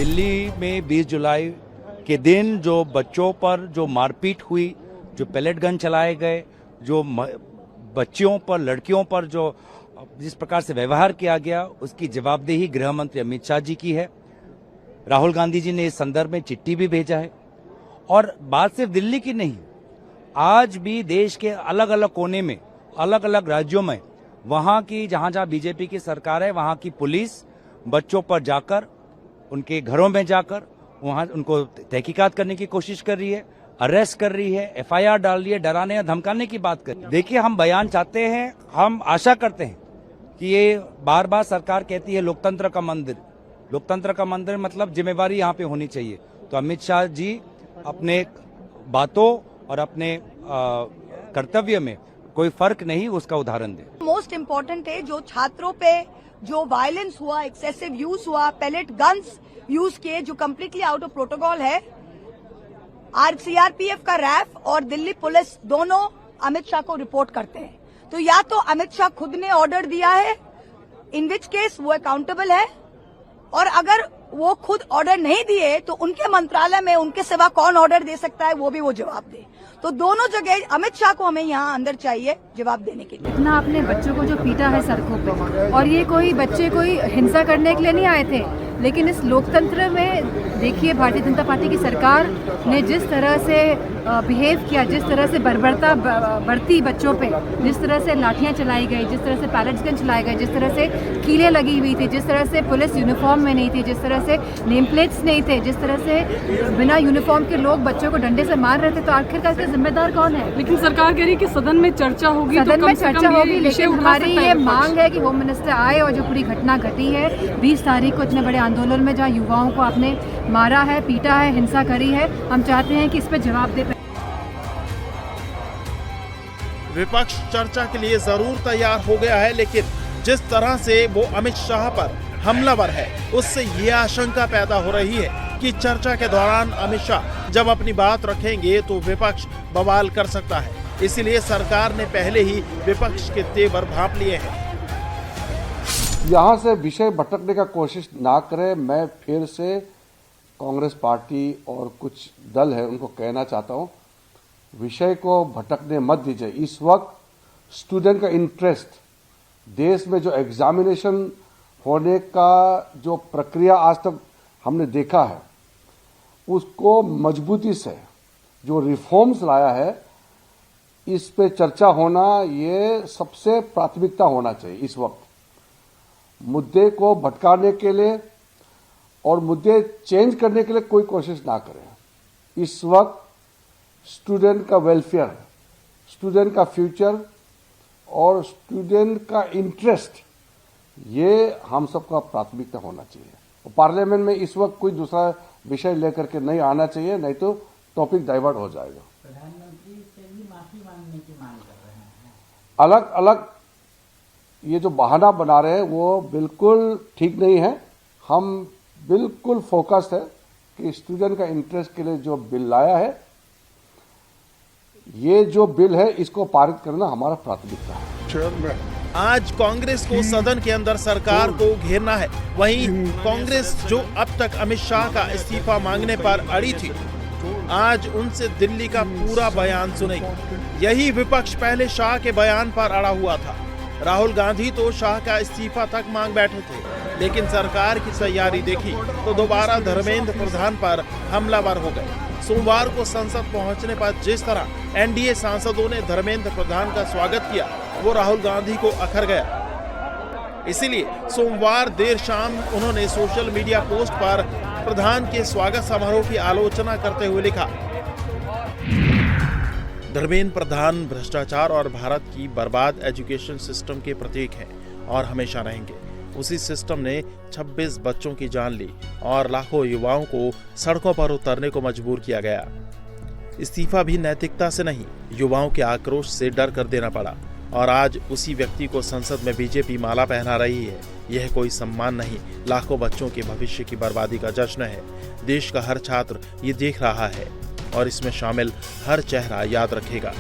दिल्ली में 20 जुलाई के दिन जो बच्चों पर जो मारपीट हुई, जो पैलेट गन चलाए गए, जो बच्चियों पर, लड़कियों पर जो जिस प्रकार से व्यवहार किया गया, उसकी जवाबदेही गृह मंत्री अमित शाह जी की है। राहुल गांधी जी ने इस संदर्भ में चिट्ठी भी भेजा है। और बात सिर्फ दिल्ली की नहीं, आज भी देश के अलग अलग कोने में, अलग अलग राज्यों में, वहां की जहां जहां बीजेपी की सरकार है, वहां की पुलिस बच्चों पर जाकर, उनके घरों में जाकर वहां उनको तहकीकात करने की कोशिश कर रही है, अरेस्ट कर रही है, एफआईआर डाल रही है, डराने या धमकाने की बात कर रही है। देखिए, हम बयान चाहते हैं, हम आशा करते हैं कि ये बार बार सरकार कहती है लोकतंत्र का मंदिर, लोकतंत्र का मंदिर मतलब जिम्मेवारी यहाँ पे होनी चाहिए। तो अमित शाह जी अपने बातों और अपने कर्तव्य में कोई फर्क नहीं, उसका उदाहरण दे। मोस्ट इम्पोर्टेंट है, जो छात्रों पे जो वायलेंस हुआ, एक्सेसिव यूज हुआ, पैलेट गन्स यूज किए, जो कम्प्लीटली आउट ऑफ प्रोटोकॉल है, सीआरपीएफ का रैफ और दिल्ली पुलिस दोनों अमित शाह को रिपोर्ट करते हैं। तो या तो अमित शाह खुद ने ऑर्डर दिया है, इन विच केस वो अकाउंटेबल है, और अगर वो खुद ऑर्डर नहीं दिए तो उनके मंत्रालय में उनके सिवा कौन ऑर्डर दे सकता है, वो भी वो जवाब दे। तो दोनों जगह अमित शाह को हमें यहाँ अंदर चाहिए जवाब देने के लिए। इतना आपने बच्चों को जो पीटा है सड़कों पे, और ये कोई बच्चे कोई हिंसा करने के लिए नहीं आए थे, लेकिन इस लोकतंत्र में देखिए भारतीय जनता पार्टी की सरकार ने जिस तरह से बिहेव किया, जिस तरह से बर्बरता बरती बच्चों पे, जिस तरह से लाठियां चलाई गई, जिस तरह से पैलेट्स गन चलाए गए, जिस तरह से कीलें लगी हुई थी, जिस तरह से पुलिस यूनिफॉर्म में नहीं थी, जिस तरह से नेम प्लेट्स नहीं थे, जिस तरह से बिना यूनिफॉर्म के लोग बच्चों को डंडे से मार रहे थे, तो आखिरकार इसका जिम्मेदार कौन है? लेकिन सरकार कह रही है कि सदन में चर्चा होगी, सदन में चर्चा होगी, लेकिन हमारी ये मांग है कि होम मिनिस्टर आए और जो पूरी घटना घटी है 20 तारीख को इतने बड़े आंदोलन में, जहाँ युवाओं को आपने मारा है, पीटा है, हिंसा करी है, हम चाहते हैं कि इस पर जवाब दे। विपक्ष चर्चा के लिए जरूर तैयार हो गया है, लेकिन जिस तरह से वो अमित शाह पर हमलावर है, उससे ये आशंका पैदा हो रही है कि चर्चा के दौरान अमित शाह जब अपनी बात रखेंगे तो विपक्ष बवाल कर सकता है। इसीलिए सरकार ने पहले ही विपक्ष के तेवर भांप लिए हैं। यहाँ से विषय भटकने का कोशिश ना करें। मैं फिर से कांग्रेस पार्टी और कुछ दल है उनको कहना चाहता हूँ, विषय को भटकने मत दीजिए। इस वक्त स्टूडेंट का इंटरेस्ट, देश में जो एग्जामिनेशन होने का जो प्रक्रिया आज तक हमने देखा है, उसको मजबूती से जो रिफॉर्म्स लाया है, इस पे चर्चा होना ये सबसे प्राथमिकता होना चाहिए। इस वक्त मुद्दे को भटकाने के लिए और मुद्दे चेंज करने के लिए कोई कोशिश ना करें। इस वक्त स्टूडेंट का वेलफेयर, स्टूडेंट का फ्यूचर और स्टूडेंट का इंटरेस्ट, ये हम सबका प्राथमिकता होना चाहिए। पार्लियामेंट में इस वक्त कोई दूसरा विषय लेकर के नहीं आना चाहिए, नहीं तो टॉपिक डाइवर्ट हो जाएगा। प्रधानमंत्री से भी माफी मांगने की मांग कर रहे हैं। अलग अलग ये जो बहाना बना रहे हैं वो बिल्कुल ठीक नहीं है। हम बिल्कुल फोकस्ड है कि स्टूडेंट का इंटरेस्ट के लिए जो बिल लाया है, ये जो बिल है इसको पारित करना हमारा प्राथमिकता है। आज कांग्रेस को सदन के अंदर सरकार को घेरना है। वहीं कांग्रेस जो अब तक अमित शाह का इस्तीफा मांगने पर अड़ी थी, आज उनसे दिल्ली का पूरा बयान सुनेगी। यही विपक्ष पहले शाह के बयान पर अड़ा हुआ था। राहुल गांधी तो शाह का इस्तीफा तक मांग बैठे थे, लेकिन सरकार की तैयारी देखी तो दोबारा धर्मेंद्र प्रधान पर हमलावर हो गए। सोमवार को संसद पहुंचने पर जिस तरह एनडीए सांसदों ने धर्मेंद्र प्रधान का स्वागत किया, वो राहुल गांधी को अखर गया। इसीलिए सोमवार देर शाम उन्होंने सोशल मीडिया पोस्ट पर प्रधान के स्वागत समारोह की आलोचना करते हुए लिखा, धर्मेंद्र प्रधान भ्रष्टाचार और भारत की बर्बाद एजुकेशन सिस्टम के प्रतीक हैं और हमेशा रहेंगे। उसी सिस्टम ने 26 बच्चों की जान ली और लाखों युवाओं को सड़कों पर उतरने को मजबूर किया गया। इस्तीफा भी नैतिकता से नहीं, युवाओं के आक्रोश से डर कर देना पड़ा। और आज उसी व्यक्ति को संसद में बीजेपी माला पहना रही है। यह कोई सम्मान नहीं, लाखों बच्चों के भविष्य की बर्बादी का जश्न है। देश का हर छात्र ये देख रहा है और इसमें शामिल हर चेहरा याद रखेगा।